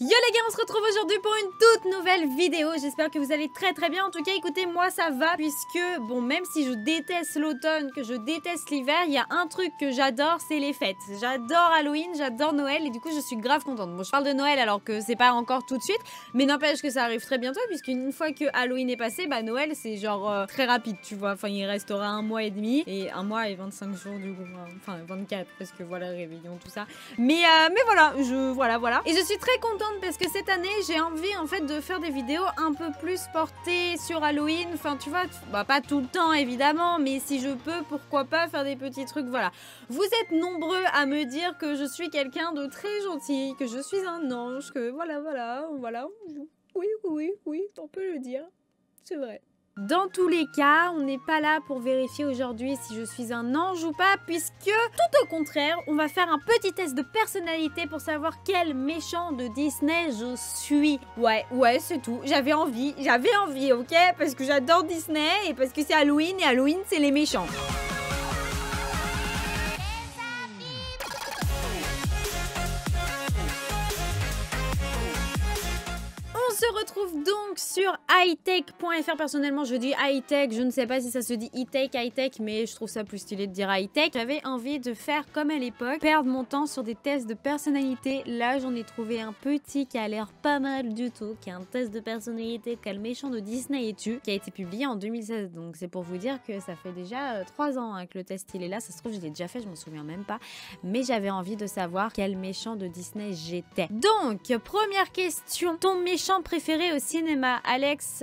Yo les gars, on se retrouve aujourd'hui pour une toute nouvelle vidéo. J'espère que vous allez très bien. En tout cas, écoutez, moi ça va puisque, bon, même si je déteste l'automne, que je déteste l'hiver, il y a un truc que j'adore, c'est les fêtes. J'adore Halloween, j'adore Noël et du coup, je suis grave contente. Bon, je parle de Noël alors que c'est pas encore tout de suite, mais n'empêche que ça arrive très bientôt puisqu'une fois que Halloween est passé, bah Noël c'est genre très rapide, tu vois. Enfin, il restera un mois et demi et un mois et 25 jours du coup, enfin 24 parce que voilà, réveillon, tout ça. Mais voilà, voilà. Et je suis très contente parce que cette année j'ai envie en fait de faire des vidéos un peu plus portées sur Halloween, enfin tu vois, bah pas tout le temps évidemment, mais si je peux, pourquoi pas faire des petits trucs, voilà. Vous êtes nombreux à me dire que je suis quelqu'un de très gentil, que je suis un ange, que voilà, oui, on peut le dire, c'est vrai. Dans tous les cas, on n'est pas là pour vérifier aujourd'hui si je suis un ange ou pas, puisque tout au contraire, on va faire un petit test de personnalité pour savoir quel méchant de Disney je suis. Ouais, c'est tout. J'avais envie, ok? Parce que j'adore Disney et parce que c'est Halloween et Halloween, c'est les méchants. On se retrouve donc sur hightech.fr. Personnellement, je dis hightech. Je ne sais pas si ça se dit hightech, mais je trouve ça plus stylé de dire hightech. J'avais envie de faire comme à l'époque, perdre mon temps sur des tests de personnalité. Là, j'en ai trouvé un petit qui a l'air pas mal du tout, qui est un test de personnalité quel méchant de Disney es-tu, qui a été publié en 2016. Donc c'est pour vous dire que ça fait déjà 3 ans que le test il est là. Ça se trouve, je l'ai déjà fait, je m'en souviens même pas. Mais j'avais envie de savoir quel méchant de Disney j'étais. Donc, première question. Ton méchant préféré au cinéma? Alex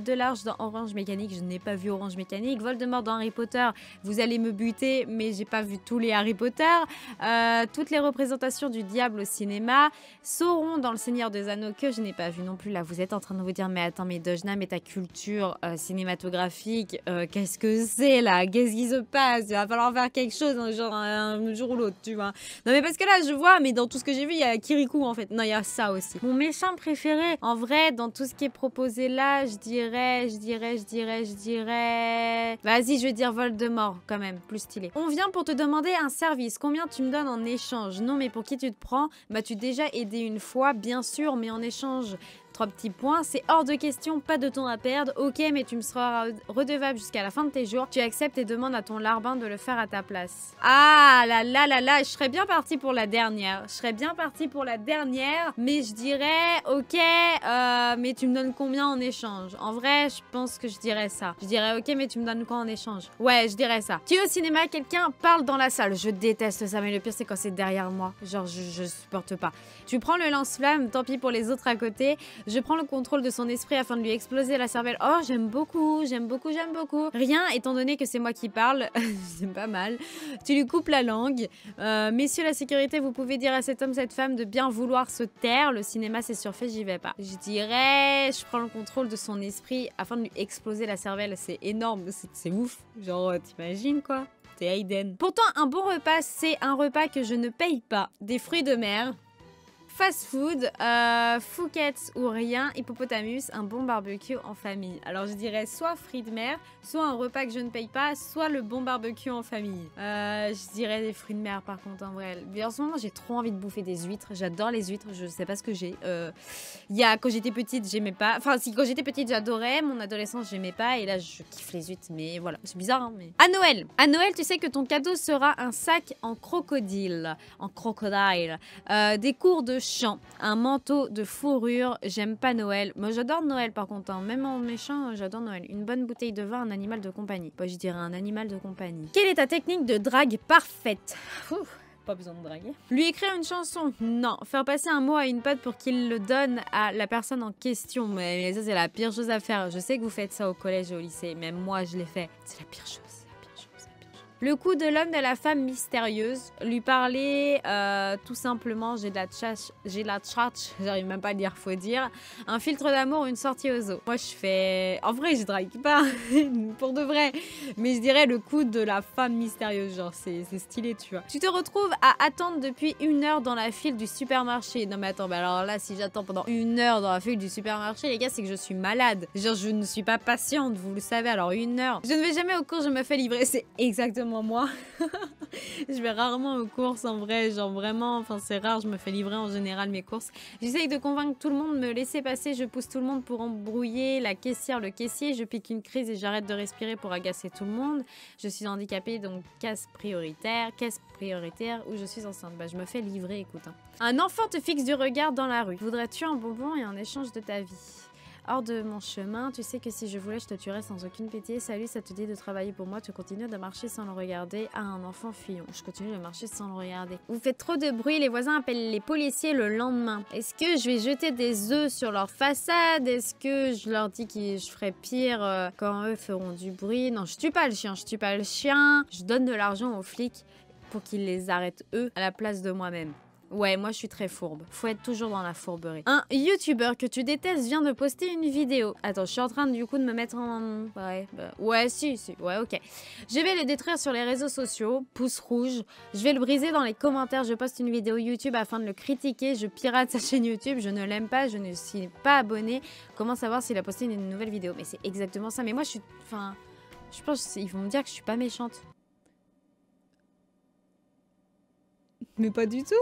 Delarge dans Orange Mécanique. Je n'ai pas vu Orange Mécanique. Voldemort dans Harry Potter. Vous allez me buter, mais j'ai pas vu tous les Harry Potter. Toutes les représentations du diable au cinéma. Sauron dans Le Seigneur des Anneaux que je n'ai pas vu non plus. Là, vous êtes en train de vous dire, mais attends, mais Dojna, mais ta culture cinématographique, qu'est-ce que c'est là? Qu'est-ce qui se passe? Il va falloir faire quelque chose, hein, genre un jour ou l'autre, tu vois. Non, mais parce que là, je vois, mais dans tout ce que j'ai vu, il y a Kirikou en fait. Non, il y a ça aussi. Mon méchant préféré, en vrai, dans tout ce qui est proposé là, je dirais... Vas-y, je vais dire Voldemort, quand même, plus stylé. On vient pour te demander un service. Combien tu me donnes en échange? Non, mais pour qui tu te prends? Bah, tu t'es déjà aidé une fois, bien sûr, mais en échange... 3 petits points, c'est hors de question, pas de temps à perdre. Ok, mais tu me seras redevable jusqu'à la fin de tes jours. Tu acceptes et demandes à ton larbin de le faire à ta place. Ah là, je serais bien partie pour la dernière. Mais je dirais, ok, mais tu me donnes combien en échange? En vrai, je pense que je dirais ça. Je dirais, ok, mais tu me donnes quoi en échange? Ouais, je dirais ça. Tu es au cinéma, quelqu'un parle dans la salle. Je déteste ça, mais le pire, c'est quand c'est derrière moi. Genre, je supporte pas. Tu prends le lance-flamme, tant pis pour les autres à côté. Je prends le contrôle de son esprit afin de lui exploser la cervelle. Oh, j'aime beaucoup. Rien, étant donné que c'est moi qui parle. C'est pas mal. Tu lui coupes la langue. Messieurs la sécurité, vous pouvez dire à cet homme, cette femme de bien vouloir se taire. Le cinéma, c'est surfait, j'y vais pas. Je dirais, je prends le contrôle de son esprit afin de lui exploser la cervelle. C'est énorme, c'est ouf. Genre, t'imagines quoi? T'es Aiden. Pourtant, un bon repas, c'est un repas que je ne paye pas. Des fruits de mer. Fast food, Fouquet's ou rien, hippopotamus, un bon barbecue en famille. Alors je dirais soit fruits de mer, soit un repas que je ne paye pas, soit le bon barbecue en famille. Je dirais des fruits de mer par contre en vrai. Mais en ce moment j'ai trop envie de bouffer des huîtres, j'adore les huîtres, je sais pas ce que j'ai. Quand j'étais petite j'aimais pas, enfin si quand j'étais petite j'adorais, mon adolescence j'aimais pas et là je kiffe les huîtres mais voilà, c'est bizarre hein mais... À Noël tu sais que ton cadeau sera un sac en crocodile, des cours de chant, un manteau de fourrure. J'aime pas Noël. Moi j'adore Noël par contre, hein. Même en méchant j'adore Noël. Une bonne bouteille de vin, un animal de compagnie. Bah, je dirais un animal de compagnie. Quelle est ta technique de drague parfaite? Pas besoin de draguer. Lui écrire une chanson? Non. Faire passer un mot à une pote pour qu'il le donne à la personne en question? Mais ça c'est la pire chose à faire. Je sais que vous faites ça au collège et au lycée. Même moi je l'ai fait. C'est la pire chose. Le coup de l'homme de la femme mystérieuse. Lui parler tout simplement, j'ai de la tchatch, j'arrive même pas à dire, faut dire. Un filtre d'amour, une sortie aux eaux. Moi je fais... En vrai je drague pas, pour de vrai. Mais je dirais le coup de la femme mystérieuse, genre c'est stylé tu vois. Tu te retrouves à attendre depuis 1 heure dans la file du supermarché. Non mais attends, bah alors là si j'attends pendant 1 heure dans la file du supermarché, les gars c'est que je suis malade. Genre je ne suis pas patiente, vous le savez, alors 1 heure. Je ne vais jamais au cours, je me fais livrer, c'est exactement moi. Je vais rarement aux courses en vrai, genre vraiment, enfin c'est rare, je me fais livrer en général mes courses. J'essaye de convaincre tout le monde de me laisser passer, je pousse tout le monde pour embrouiller la caissière, le caissier, je pique une crise et j'arrête de respirer pour agacer tout le monde. Je suis handicapée donc caisse prioritaire ou je suis enceinte. Bah je me fais livrer, écoute. Hein. Un enfant te fixe du regard dans la rue. Voudrais-tu un bonbon et en échange de ta vie? Hors de mon chemin, tu sais que si je voulais, je te tuerais sans aucune pitié. Salut, ça te dit de travailler pour moi, tu continues de marcher sans le regarder. Ah, un enfant fuyant. Je continue de marcher sans le regarder. Vous faites trop de bruit, les voisins appellent les policiers le lendemain. Est-ce que je vais jeter des œufs sur leur façade? Est-ce que je leur dis que je ferai pire quand eux feront du bruit? Non, je tue pas le chien, je tue pas le chien. Je donne de l'argent aux flics pour qu'ils les arrêtent eux à la place de moi-même. Ouais, moi je suis très fourbe. Faut être toujours dans la fourberie. Un youtubeur que tu détestes vient de poster une vidéo. Attends, je suis en train du coup de me mettre en... Ouais, si. Ouais, ok. Je vais le détruire sur les réseaux sociaux. Pouce rouge. Je vais le briser dans les commentaires. Je poste une vidéo YouTube afin de le critiquer. Je pirate sa chaîne YouTube. Je ne l'aime pas. Je ne suis pas abonnée. Comment savoir s'il a posté une nouvelle vidéo? Mais c'est exactement ça. Mais moi je suis... Enfin... Je pense qu'ils vont me dire que je suis pas méchante. Mais pas du tout.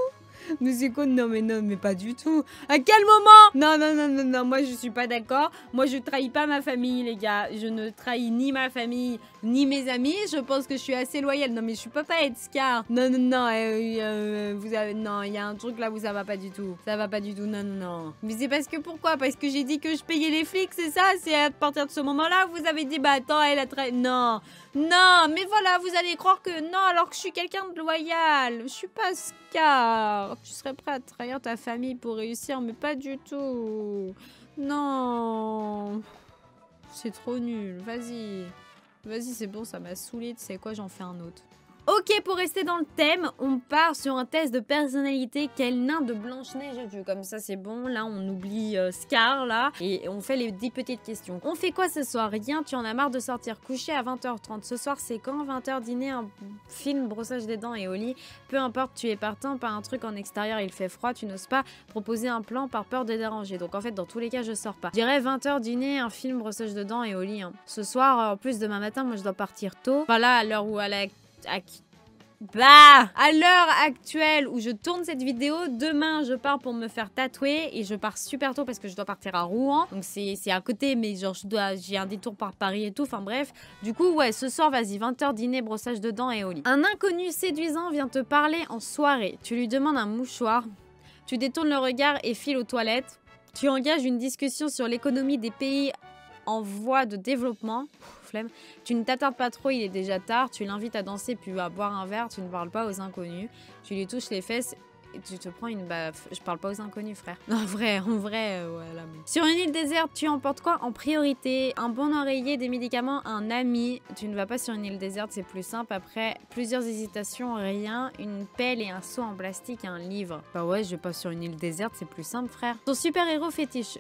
Mais c'est quoi? Non, mais pas du tout. À quel moment? Non, moi je suis pas d'accord. Moi je trahis pas ma famille, les gars. Je ne trahis ni ma famille, ni mes amis. Je pense que je suis assez loyale. Non, mais je suis pas Scar. Non, vous avez... Non, il y a un truc là où ça va pas du tout. Ça va pas du tout, non. Mais c'est parce que pourquoi? Parce que j'ai dit que je payais les flics, c'est ça? C'est à partir de ce moment-là vous avez dit, bah attends, elle a trahi... Non, mais voilà, vous allez croire que... Non, alors que je suis quelqu'un de loyal. Je suis pas Scar. Tu serais prêt à trahir ta famille pour réussir, mais pas du tout. Non. C'est trop nul. Vas-y, c'est bon, ça m'a saoulé. Tu sais quoi, j'en fais un autre. Ok, pour rester dans le thème, on part sur un test de personnalité. Quel nain de Blanche-Neige es-tu? Comme ça, c'est bon. Là, on oublie Scar, là. Et on fait les 10 petites questions. On fait quoi ce soir? Rien, tu en as marre de sortir coucher à 20h30. Ce soir, c'est quand? 20h, dîner, un film, brossage des dents et au lit. Peu importe, tu es partant, pas un truc en extérieur, il fait froid. Tu n'oses pas proposer un plan par peur de déranger. Donc, en fait, dans tous les cas, je sors pas. Je dirais 20h, dîner, un film, brossage de dents et au lit. Hein. Ce soir, en plus, demain matin, moi, je dois partir tôt. Enfin, là, à l'heure où à l'heure actuelle où je tourne cette vidéo, demain je pars pour me faire tatouer et je pars super tôt parce que je dois partir à Rouen. Donc c'est à côté, mais genre j'ai un détour par Paris et tout, enfin bref. Du coup, ouais, ce soir, vas-y, 20h, dîner, brossage de dents et au lit. Un inconnu séduisant vient te parler en soirée. Tu lui demandes un mouchoir, tu détournes le regard et files aux toilettes. Tu engages une discussion sur l'économie des pays en voie de développement. Flemme. Tu ne t'attardes pas trop, il est déjà tard. Tu l'invites à danser puis à boire un verre. Tu ne parles pas aux inconnus. Tu lui touches les fesses et tu te prends une baffe. Je parle pas aux inconnus, frère. En vrai, voilà. Sur une île déserte, tu emportes quoi en priorité? Un bon oreiller, des médicaments, un ami. Tu ne vas pas sur une île déserte, c'est plus simple. Après plusieurs hésitations, rien. Une pelle et un seau en plastique et un livre. Bah ouais, je vais pas sur une île déserte, c'est plus simple, frère. Ton super-héros fétiche.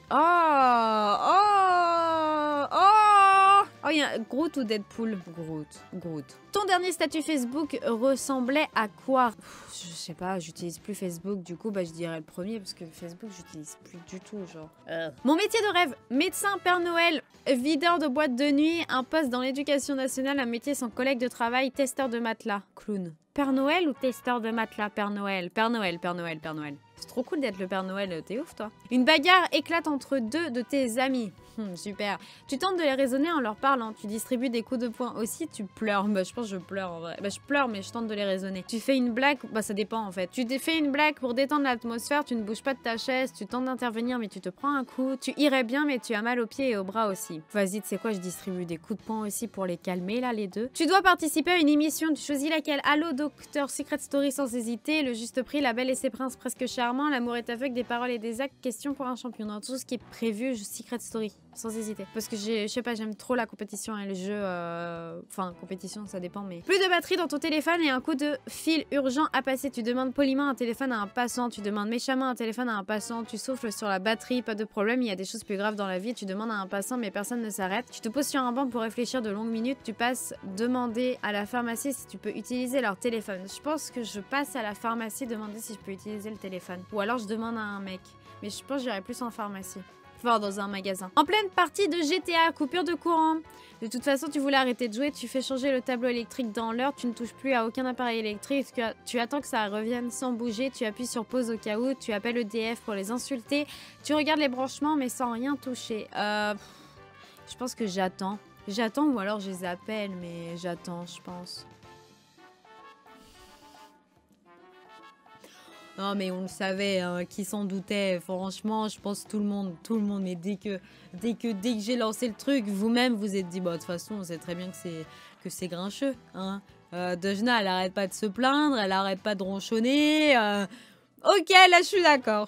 Oh, il y a Groot ou Deadpool? Groot. Ton dernier statut Facebook ressemblait à quoi? Je sais pas, j'utilise plus Facebook, du coup, bah je dirais le premier, parce que Facebook, j'utilise plus du tout, genre. Mon métier de rêve, médecin, Père Noël, videur de boîte de nuit, un poste dans l'éducation nationale, un métier sans collègue de travail, testeur de matelas, clown. Père Noël ou testeur de matelas? Père Noël. C'est trop cool d'être le Père Noël, t'es ouf toi. Une bagarre éclate entre deux de tes amis. Super. Tu tentes de les raisonner en leur parlant. Tu distribues des coups de poing aussi. Tu pleures. Bah, je pense que je pleure en vrai. Bah, je pleure, mais je tente de les raisonner. Tu fais une blague. Bah, ça dépend en fait. Tu fais une blague pour détendre l'atmosphère. Tu ne bouges pas de ta chaise. Tu tentes d'intervenir, mais tu te prends un coup. Tu irais bien, mais tu as mal aux pieds et aux bras aussi. Vas-y, tu sais quoi, je distribue des coups de poing aussi pour les calmer, là, les deux. Tu dois participer à une émission. Tu choisis laquelle? Allô, Docteur Secret Story sans hésiter. Le juste prix, La Belle et ses Princes presque charmants. L'amour est aveugle, des paroles et des actes. Question pour un champion. Dans tout ce qui est prévu, Secret Story. Sans hésiter. Parce que je sais pas, j'aime trop la compétition et le jeu. Enfin, compétition, ça dépend, mais. Plus de batterie dans ton téléphone et un coup de fil urgent à passer. Tu demandes poliment un téléphone à un passant. Tu demandes méchamment un téléphone à un passant. Tu souffles sur la batterie, pas de problème. Il y a des choses plus graves dans la vie. Tu demandes à un passant, mais personne ne s'arrête. Tu te poses sur un banc pour réfléchir de longues minutes. Tu passes demander à la pharmacie si tu peux utiliser leur téléphone. Je pense que je passe à la pharmacie demander si je peux utiliser le téléphone. Ou alors je demande à un mec. Mais je pense que j'irai plus en pharmacie. fort dans un magasin. En pleine partie de GTA, coupure de courant. De toute façon, tu voulais arrêter de jouer, tu fais changer le tableau électrique dans l'heure, tu ne touches plus à aucun appareil électrique, tu attends que ça revienne sans bouger, tu appuies sur pause au cas où, tu appelles EDF pour les insulter, tu regardes les branchements mais sans rien toucher. Je pense que j'attends. J'attends ou alors je les appelle, mais j'attends, je pense. Non mais on le savait, hein, qui s'en doutait, franchement, je pense tout le monde, mais dès que j'ai lancé le truc, vous-même vous êtes dit, bah de toute façon, on sait très bien que c'est grincheux, hein. Dejna, elle arrête pas de se plaindre, elle arrête pas de ronchonner, ok, là je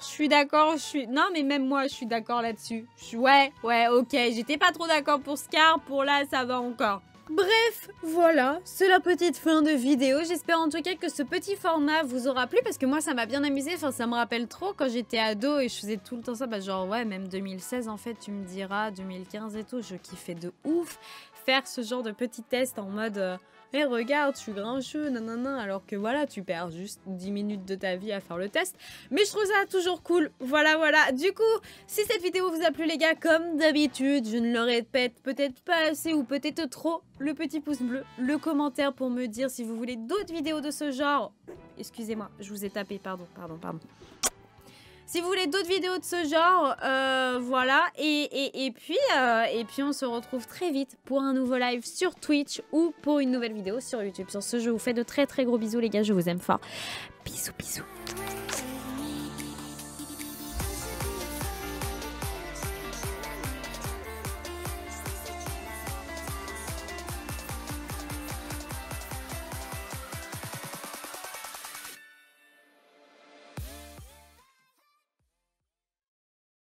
suis d'accord, non mais même moi je suis d'accord là-dessus, ouais, ok, j'étais pas trop d'accord pour Scar, pour là ça va encore. Bref, voilà, c'est la petite fin de vidéo. J'espère en tout cas que ce petit format vous aura plu parce que moi ça m'a bien amusé. Enfin, ça me rappelle trop quand j'étais ado et je faisais tout le temps ça. Bah, genre, ouais, même 2016 en fait, tu me diras, 2015 et tout. Je kiffais de ouf faire ce genre de petits tests en mode hey, regarde, je suis grincheux, nanana. Alors que voilà, tu perds juste 10 minutes de ta vie à faire le test. Mais je trouve ça toujours cool. Voilà. Du coup, si cette vidéo vous a plu, les gars, comme d'habitude, je ne le répète peut-être pas assez ou peut-être trop, le petit pouce bleu, le commentaire pour me dire si vous voulez d'autres vidéos de ce genre. Excusez-moi, je vous ai tapé, pardon. Si vous voulez d'autres vidéos de ce genre, voilà. Et puis on se retrouve très vite pour un nouveau live sur Twitch ou pour une nouvelle vidéo sur YouTube. Sur ce, je vous fais de très très gros bisous, les gars. Je vous aime fort. Bisous.